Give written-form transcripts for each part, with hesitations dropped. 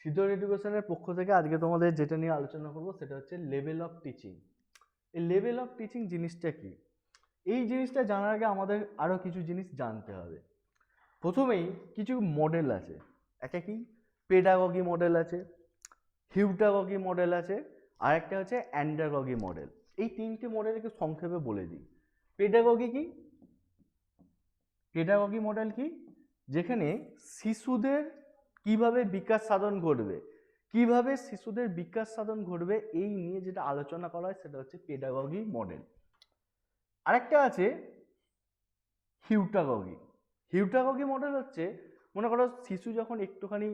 সিধর এডুকেশনের পক্ষ থেকে আজকে তোমাদের যেটা নিয়ে আলোচনা করব সেটা হচ্ছে লেভেল অফ টিচিং। এই লেভেল অফ টিচিং জিনিসটা কি, এই জিনিসটা জানার আগে আমাদের আরও কিছু জিনিস জানতে হবে। প্রথমেই কিছু মডেল আছে, একটা কি পেডাগগি মডেল আছে, হিউটাগগি মডেল আছে, আর একটা হচ্ছে অ্যান্ডাগগি মডেল। এই তিনটে মডেলকে সংক্ষেপে বলে দিই। পেডাগগি কি? পেডাগগি মডেল কি? যেখানে শিশুদের কিভাবে বিকাশ সাধন ঘটবে, কিভাবে শিশুদের বিকাশ সাধন ঘটবে এই নিয়ে যেটা আলোচনা করা হয় সেটা হচ্ছে পেডাগগি মডেল। আরেকটা আছে হিউটাগগি। হিউটাগগি মডেল হচ্ছে, মনে করো শিশু যখন একটুখানি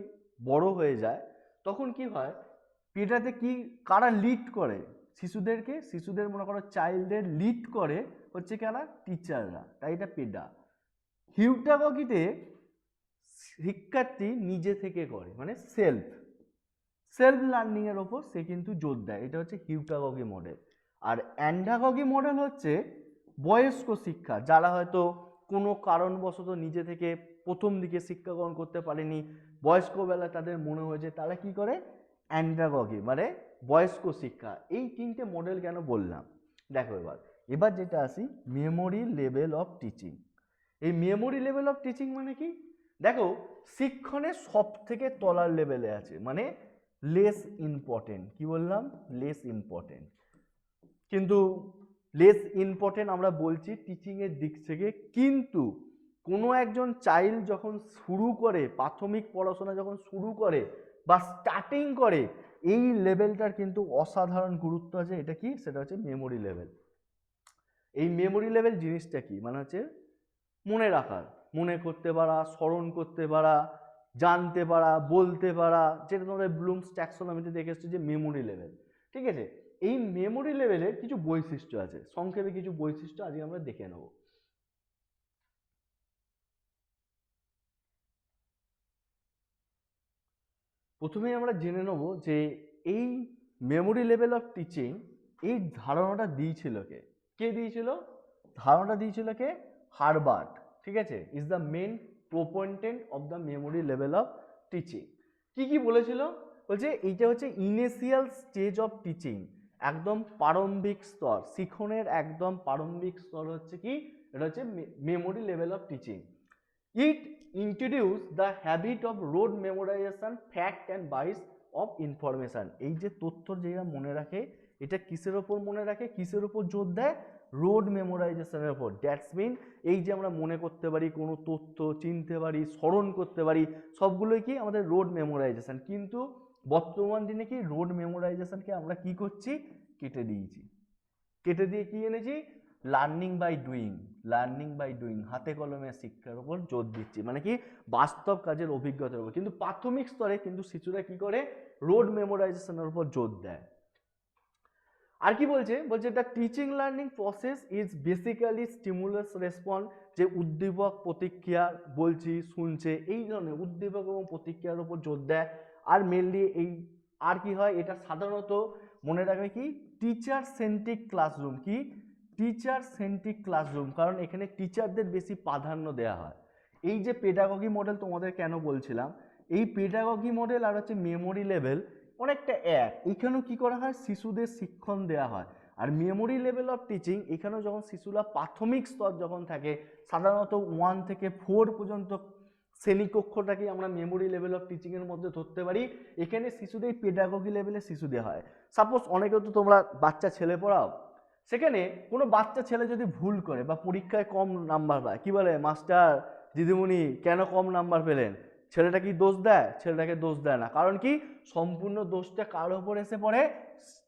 বড় হয়ে যায় তখন কি হয়, পেডাতে কি কারা লিড করে শিশুদেরকে, শিশুদের মনে করো চাইল্ডদের লিড করে হচ্ছে কারা, টিচাররা, তাই এটা পেডা। হিউটাগগিতে শিক্ষার্থী নিজে থেকে করে, মানে সেলফ লার্নিং এর ওপর সে কিন্তু জোর দেয়, এটা হচ্ছে হিউটাগগি মডেল। আর অ্যান্ডাগগি মডেল হচ্ছে বয়স্ক শিক্ষা, যারা হয়তো কোনো কারণবশত নিজে থেকে প্রথম দিকে শিক্ষা গ্রহণ করতে পারেনি, বয়স্ক বেলায় তাদের মনে হয়েছে, তারা কি করে অ্যান্ডাগগি মানে বয়স্ক শিক্ষা। এই তিনটে মডেল কেন বললাম দেখো। এবার যেটা আসি মেমোরি লেভেল অফ টিচিং। এই মেমোরি লেভেল অফ টিচিং মানে কি, দেখো শিক্ষণের সব থেকে তলার লেভেলে আছে, মানে লেস ইম্পর্টেন্ট। কি বললাম? Less important. কিন্তু লেস ইম্পর্টেন্ট আমরা বলছি টিচিংয়ের দিক থেকে, কিন্তু কোনো একজন চাইল্ড যখন শুরু করে, প্রাথমিক পড়াশোনা যখন শুরু করে বা স্টার্টিং করে, এই লেভেলটার কিন্তু অসাধারণ গুরুত্ব আছে। এটা কি? সেটা হচ্ছে মেমোরি লেভেল। এই মেমোরি লেভেল জিনিসটা কি, মানে হচ্ছে মনে রাখার, মনে করতে পারা, স্মরণ করতে পারা, জানতে পারা, বলতে পারা, যেটা তোমাদের ব্লুমস ট্যাক্সোনমিতে দেখে এসেছে যে মেমোরি লেভেল। ঠিক আছে, এই মেমোরি লেভেলের কিছু বৈশিষ্ট্য আছে, সংক্ষেপে কিছু বৈশিষ্ট্য আজকে আমরা দেখে নেব। প্রথমেই আমরা জেনে নেব যে এই মেমোরি লেভেল অফ টিচিং, এই ধারণাটা দিয়েছিল কে? কে দিয়েছিল? ধারণাটা দিয়েছিল কে? হারবার্ট। ঠিক আছে, is the main proponent of the memory level of teaching. কি কি বলেছিল? বলছে এইটা হচ্ছে ইনিশিয়াল স্টেজ অফ টিচিং, একদম প্রারম্ভিক স্তর, শিখনের একদম প্রারম্ভিক স্তর হচ্ছে কি, এটা হচ্ছে memory level of teaching. It introduce the habit of rote memorization, fact and bits of information. এই যে তথ্য যেটা মনে রাখে, এটা কিসের ওপর মনে রাখে, কিসের ওপর জোর দেয়? রোড মেমোরাইজেশনের ওপর। দ্যাটস মিন এই যে আমরা মনে করতে পারি, কোনো তথ্য চিনতে পারি, স্মরণ করতে পারি, সবগুলোই কি আমাদের রোড মেমোরাইজেশন। কিন্তু বর্তমান দিনে কি রোড মেমোরাইজেশনকে আমরা কি করছি? কেটে দিয়েছি। কেটে দিয়ে কি এনেছি? Learning by doing. Learning by doing, হাতে কলমে শিক্ষার উপর জোর দিচ্ছি, মানে কি বাস্তব কাজের অভিজ্ঞতার উপর। কিন্তু প্রাথমিক স্তরে কিন্তু শিশুরা কি করে? রোড মেমোরাইজেশনের উপর জোর দেয়। আর কি বলছে? বলছে the teaching learning process is basically stimulus response, যে উদ্দীপক প্রতিক্রিয়া, বলছি শুনছে, এই ধরনের উদ্দীপক এবং প্রতিক্রিয়ার উপর জোর দেয়। আর মেনলি এই আর কি হয়, এটা সাধারণত মনে রাখবে কি, টিচার সেন্ট্রিক ক্লাসরুম। কি? টিচার সেন্ট্রিক ক্লাসরুম, কারণ এখানে টিচারদের বেশি প্রাধান্য দেওয়া হয়। এই যে পেডাগগি মডেল তোমাদের কেন বলছিলাম, এই পেডাগগি মডেল আর হচ্ছে মেমোরি লেভেল অনেকটা এক। এখানেও কি করা হয়? শিশুদের শিক্ষণ দেওয়া হয়। আর মেমোরি লেভেল অফ টিচিং, এখানেও যখন শিশুরা প্রাথমিক স্তর যখন থাকে, সাধারণত 1 থেকে 4 পর্যন্ত শ্রেণীকক্ষটাকে আমরা মেমোরি লেভেল অফ টিচিং এর মধ্যে ধরতে পারি। এখানে শিশুদের পেডাগগি লেভেলে শিশু দেওয়া হয়। সাপোজ অনেকে তো তোমরা বাচ্চা ছেলে পড়াও, সেখানে কোনো বাচ্চা ছেলে যদি ভুল করে বা পরীক্ষায় কম নাম্বার পায়, কি বলে? মাস্টার, দিদিমণি কেন কম নাম্বার পেলেন? ছেলেটা কি দোষ দেয়? ছেলেটাকে দোষ দেয় না। কারণ কি? সম্পূর্ণ দোষটা কার ওপর এসে পড়ে?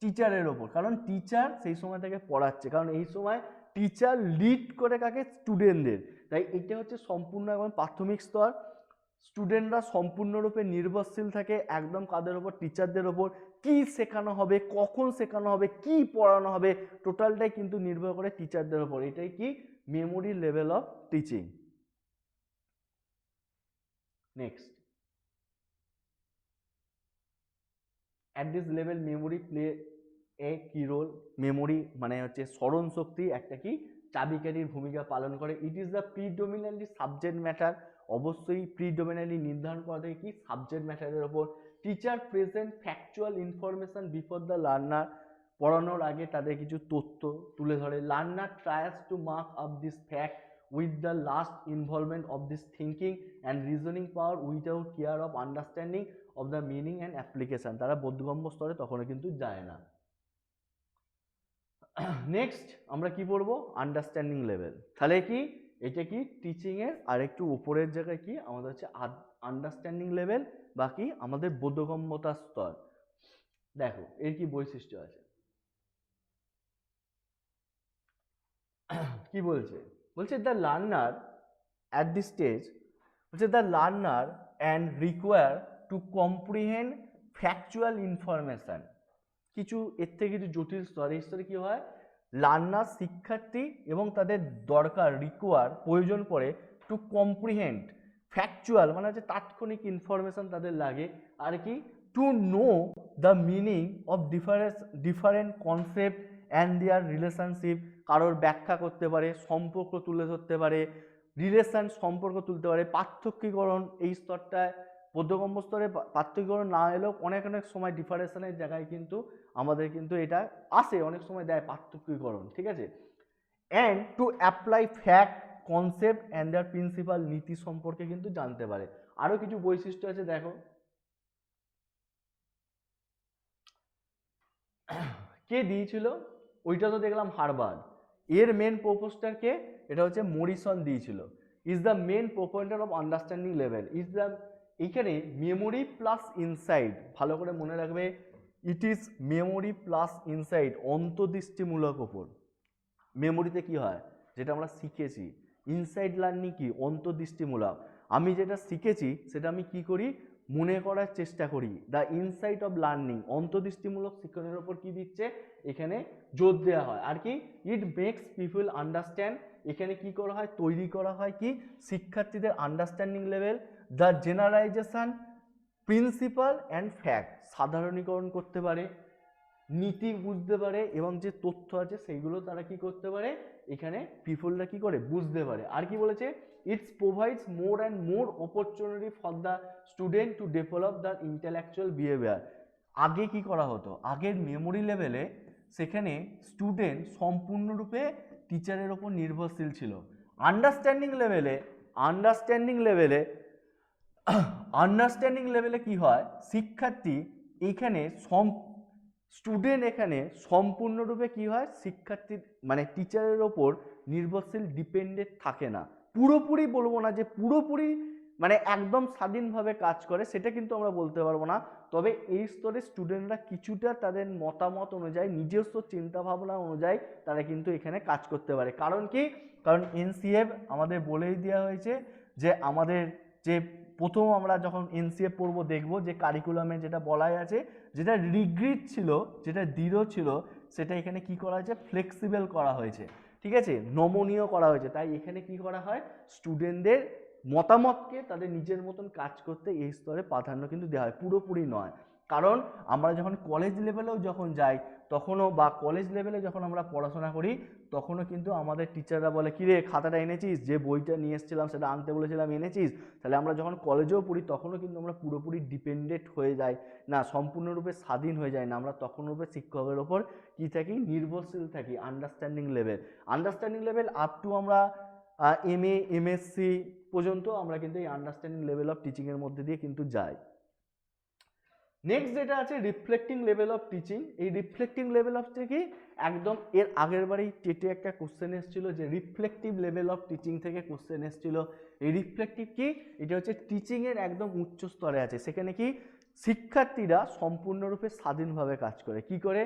টিচারের ওপর। কারণ টিচার সেই সময় থেকে পড়াচ্ছে, কারণ এই সময় টিচার লিড করে কাকে? স্টুডেন্টদের। তাই এটা হচ্ছে সম্পূর্ণ একদম প্রাথমিক স্তর। স্টুডেন্টরা সম্পূর্ণরূপে নির্ভরশীল থাকে একদম কাদের ওপর? টিচারদের ওপর। কি শেখানো হবে, কখন শেখানো হবে, কি পড়ানো হবে, টোটালটাই কিন্তু নির্ভর করে টিচারদের ওপর। এটাই কি? Memory level of teaching. Next, at this level memory play a কি রোল? মেমোরি মানে হচ্ছে স্মরণ শক্তি একটা কি চাবিকাঠির ভূমিকা পালন করে। It is the predominantly subject matter অবশ্যই প্রিডমিনেন্টলি নির্ধারণ করা থাকে কি সাবজেক্ট ম্যাটারের ওপর। Teacher present factual information before the learner, পড়ানোর আগে তাদের কিছু তথ্য তুলে ধরে। Learner trials to mark up this fact with the last involvement of this thinking and reasoning power without care of understanding of the meaning and application। তারা বোধগম্য স্তরে তখনও কিন্তু যায় না। নেক্সট আমরা কি পড়বো, আন্ডারস্ট্যান্ডিং লেভেল। তাহলে কি এটা কি টিচিং এর আরেকটু উপরের জায়গায় কি আমাদের হচ্ছে আন্ডারস্ট্যান্ডিং লেভেল বা কি আমাদের বোধগম্যতার স্তর। দেখো এর কি বৈশিষ্ট্য আছে, কি বলছে, বলছে the learner at this stage, বলছে the learner and require to comprehend factual information. কিছু এর থেকে কিছু জটিল স্তর, এই স্তরে কি হয়, লার্নার শিক্ষার্থী এবং তাদের দরকার রিকোয়ার প্রয়োজন পড়ে টু কম্প্রিহেন্ড ফ্যাকচুয়াল মানে হচ্ছে তাৎক্ষণিক ইনফরমেশন তাদের লাগে, আর কি to know the meaning of different concept and there relationship. কারোর ব্যাখ্যা করতে পারে, সম্পর্ক তুলে ধরতে পারে, রিলেশন সম্পর্ক তুলতে পারে, পার্থক্যীকরণ এই স্তরটায় বোধগম্য স্তরে পার্থক্যীকরণ না এলেও অনেক অনেক সময় ডিফারেন্সের জায়গায় কিন্তু আমাদের কিন্তু এটা আসে, অনেক সময় দেয় পার্থক্যীকরণ, ঠিক আছে। And to apply fact concept and their principle, নীতি সম্পর্কে কিন্তু জানতে পারে। আরো কিছু বৈশিষ্ট্য আছে দেখো, কে দিয়েছিল ওইটা তো দেখলাম হারবার্ড, এর মেন প্রপোজটার কে, এটা হচ্ছে মরিসন দিয়েছিল। Is the main propounder of understanding level, is the, এইখানে মেমোরি প্লাস ইনসাইট, ভালো করে মনে রাখবে, it is memory plus insight, অন্তর্দৃষ্টিমূলক ওপর। মেমোরিতে কি হয়, যেটা আমরা শিখেছি, ইনসাইট লার্নিং কি অন্তর্দৃষ্টিমূলক, আমি যেটা শিখেছি সেটা আমি কি করি, মনে করার চেষ্টা করি। দ্য ইনসাইট অফ লার্নিং, অন্তর্দৃষ্টিমূলক শিক্ষণের ওপর কি দিচ্ছে, এখানে জোর দেওয়া হয়। আর কি ইট মেক্স পিপল আন্ডারস্ট্যান্ড, এখানে কি করা হয়, তৈরি করা হয় কি শিক্ষার্থীদের understanding level. The generalisation principal and fact, সাধারণীকরণ করতে পারে, নীতি বুঝতে পারে, এবং যে তথ্য আছে সেইগুলো তারা কি করতে পারে, এখানে পিপলরা কি করে বুঝতে পারে। আর কি বলেছে, it's provides more and more opportunity for the student to develop the intellectual behaviour. আগে কি করা হতো, আগের মেমোরি লেভেলে সেখানে স্টুডেন্ট সম্পূর্ণরূপে টিচারের ওপর নির্ভরশীল ছিল। আন্ডারস্ট্যান্ডিং লেভেলে কি হয়, শিক্ষার্থী এখানে স্টুডেন্ট এখানে সম্পূর্ণরূপে কি হয়, শিক্ষার্থী মানে টিচারের ওপর নির্ভরশীল ডিপেন্ডেন্ট থাকে না। পুরোপুরি বলবো না যে পুরোপুরি মানে একদম স্বাধীনভাবে কাজ করে, সেটা কিন্তু আমরা বলতে পারবো না। তবে এই স্তরে স্টুডেন্টরা কিছুটা তাদের মতামত অনুযায়ী, নিজস্ব চিন্তাভাবনা অনুযায়ী তারা কিন্তু এখানে কাজ করতে পারে। কারণ কি, কারণ এনসিএফ আমাদের বলেই দেওয়া হয়েছে যে আমাদের যে প্রথম আমরা যখন এনসিএফ পড়বো দেখবো যে কারিকুলামে যেটা বলাই আছে, যেটা রিগ্রিড ছিল, যেটা দৃঢ় ছিল, সেটা এখানে কি করা হয়েছে, ফ্লেক্সিবল করা হয়েছে, ঠিক আছে, নমনীয় করা হয়েছে। তাই এখানে কি করা হয়, স্টুডেন্টদের মতামতকে তাদের নিজের মতন কাজ করতে এই স্তরে প্রাধান্য কিন্তু দেওয়া হয়, পুরোপুরি নয়। কারণ আমরা যখন কলেজ লেভেলেও যখন যাই তখনও, বা কলেজ লেভেলে যখন আমরা পড়াশোনা করি তখনও কিন্তু আমাদের টিচাররা বলে, কিরে খাতাটা এনেছিস, যে বইটা নিয়ে এসেছিলাম সেটা আনতে বলেছিলাম এনেছিস। তাহলে আমরা যখন কলেজেও পড়ি তখনও কিন্তু আমরা পুরোপুরি ডিপেন্ডেন্ট হয়ে যাই না, সম্পূর্ণরূপে স্বাধীন হয়ে যায় না, আমরা তখন রূপে শিক্ষকের ওপর কি থাকি, নির্ভরশীল থাকি। আন্ডারস্ট্যান্ডিং লেভেল আপ টু আমরা এমএ এমএসসি পর্যন্ত আমরা কিন্তু এই আন্ডারস্ট্যান্ডিং লেভেল অফ টিচিং এর মধ্যে দিয়ে কিন্তু যাই। নেক্সট যেটা আছে রিফ্লেক্টিং লেভেল অফ টিচিং। এই রিফ্লেক্টিং লেভেল অফ কি একদম এর আগের বারেই টেটে একটা কোশ্চেন এসেছিল যে রিফ্লেক্টিভ লেভেল অফ টিচিং থেকে কোশ্চেন এসেছিল। এই রিফ্লেক্টিভ কি, এটা হচ্ছে টিচিং এর একদম উচ্চ স্তরে আছে। সেখানে কি শিক্ষার্থীরা সম্পূর্ণরূপে স্বাধীনভাবে কাজ করে, কি করে,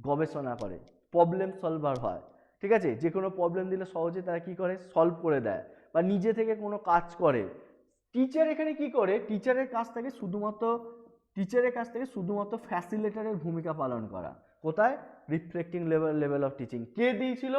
গবেষণা করে, প্রবলেম সলভার হয়, ঠিক আছে, যে কোনো প্রবলেম দিলে সহজে তারা কি করে, সলভ করে দেয়, বা নিজে থেকে কোনো কাজ করে। টিচার এখানে কি করে, টিচারের কাছ থেকে শুধুমাত্র ফ্যাসিলিটেটরের ভূমিকা পালন করা। কোথায়, রিফ্লেক্টিং লেভেল অফ টিচিং। কে দিয়েছিল,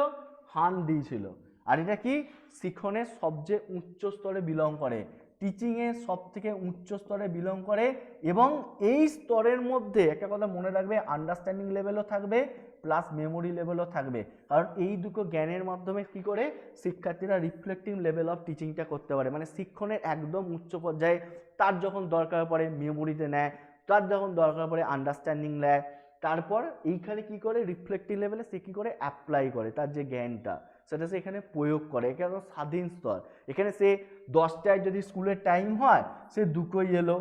হান দিয়েছিল। আর এটা কি শিক্ষণের সবচেয়ে উচ্চ স্তরে বিলং করে, টিচিংয়ের সব থেকে উচ্চ স্তরে বিলং করে। এবং এই স্তরের মধ্যে একটা কথা মনে রাখবে, আন্ডারস্ট্যান্ডিং লেভেলও থাকবে, প্লাস মেমোরি লেভেলও থাকবে, কারণ এই দুটো জ্ঞানের মাধ্যমে কি করে শিক্ষার্থীরা রিফ্লেক্টিভ লেভেল অফ টিচিংটা করতে পারে, মানে শিক্ষণের একদম উচ্চ পর্যায়ে তার যখন দরকার পড়ে মেমোরিতে নেয়, তার যখন দরকার পড়ে আন্ডারস্ট্যান্ডিং নেয়, তারপর এইখানে কি করে রিফ্লেক্টিভ লেভেলে সে কি করে অ্যাপ্লাই করে তার যে জ্ঞানটা সেটা সে এখানে প্রয়োগ করে। এখানে স্বাধীন স্তর, এখানে সে 10টায় যদি স্কুলের টাইম হয় সে 2টোই এলো,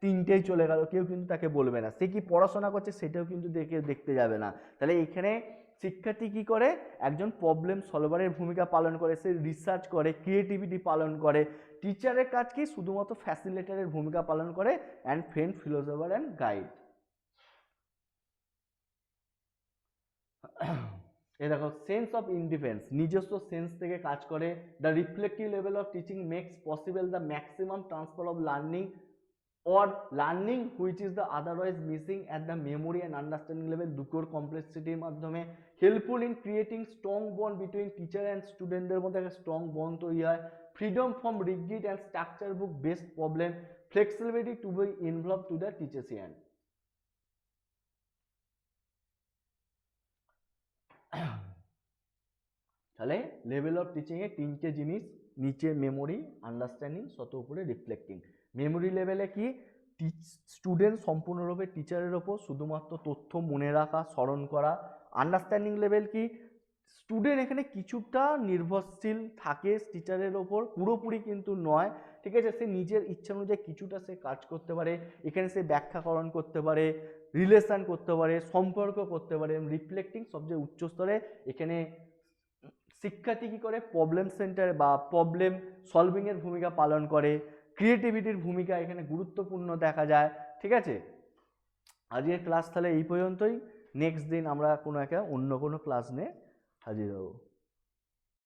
3টেই চলে গেল, কেউ কিন্তু তাকে বলবে না। সে কি পড়াশোনা করছে সেটাও কিন্তু দেখতে যাবে না। তাহলে এখানে শিক্ষার্থী কি করে একজন প্রবলেম সলভারের ভূমিকা পালন করে, সে রিসার্চ করে, ক্রিয়েটিভিটি পালন করে। টিচারের কাজ কি শুধুমাত্র ফ্যাসিলিটেটরের ভূমিকা পালন করে, and friend philosopher and guide. এ দেখো সেন্স অফ ইন্ডিপেন্ডেন্স, নিজস্ব সেন্স থেকে কাজ করে। The reflective level of teaching makes possible the maximum transfer of learning or learning which is the otherwise missing at the memory and understanding level, দুটোর কমপ্লেক্সিটির মাধ্যমে helpful in creating strong bond between teacher and স্টুডেন্টদের মধ্যে একটা strong bond তৈরি হয়। Freedom from rigid and structure book based problem, flexibility to be involve to the teachers hand. তাহলে level of teaching এ 3টে জিনিস, নিচে মেমোরি, আন্ডারস্ট্যান্ডিং, শত উপরে রিফ্লেক্টিং। মেমোরি লেভেলে কি স্টুডেন্ট সম্পূর্ণরূপে টিচারের ওপর শুধুমাত্র তথ্য মনে রাখা, স্মরণ করা। আন্ডারস্ট্যান্ডিং লেভেল কি স্টুডেন্ট এখানে কিছুটা নির্ভরশীল থাকে টিচারের ওপর, পুরোপুরি কিন্তু নয়, ঠিক আছে। সে নিজের ইচ্ছা অনুযায়ী কিছুটা সে কাজ করতে পারে, এখানে সে ব্যাখ্যাকরণ করতে পারে, রিলেশন করতে পারে, সম্পর্ক করতে পারে। রিফ্লেক্টিং সবচেয়ে উচ্চ স্তরে, এখানে শিক্ষার্থী কি করে প্রবলেম সেন্টার বা প্রবলেম সলভিং এর ভূমিকা পালন করে, ক্রিয়েটিভিটির ভূমিকা এখানে গুরুত্বপূর্ণ দেখা যায়, ঠিক আছে। আজকের ক্লাস তাহলে এই পর্যন্তই। নেক্সট দিন আমরা কোনো অন্য কোনো ক্লাস নিয়ে হাজির হব।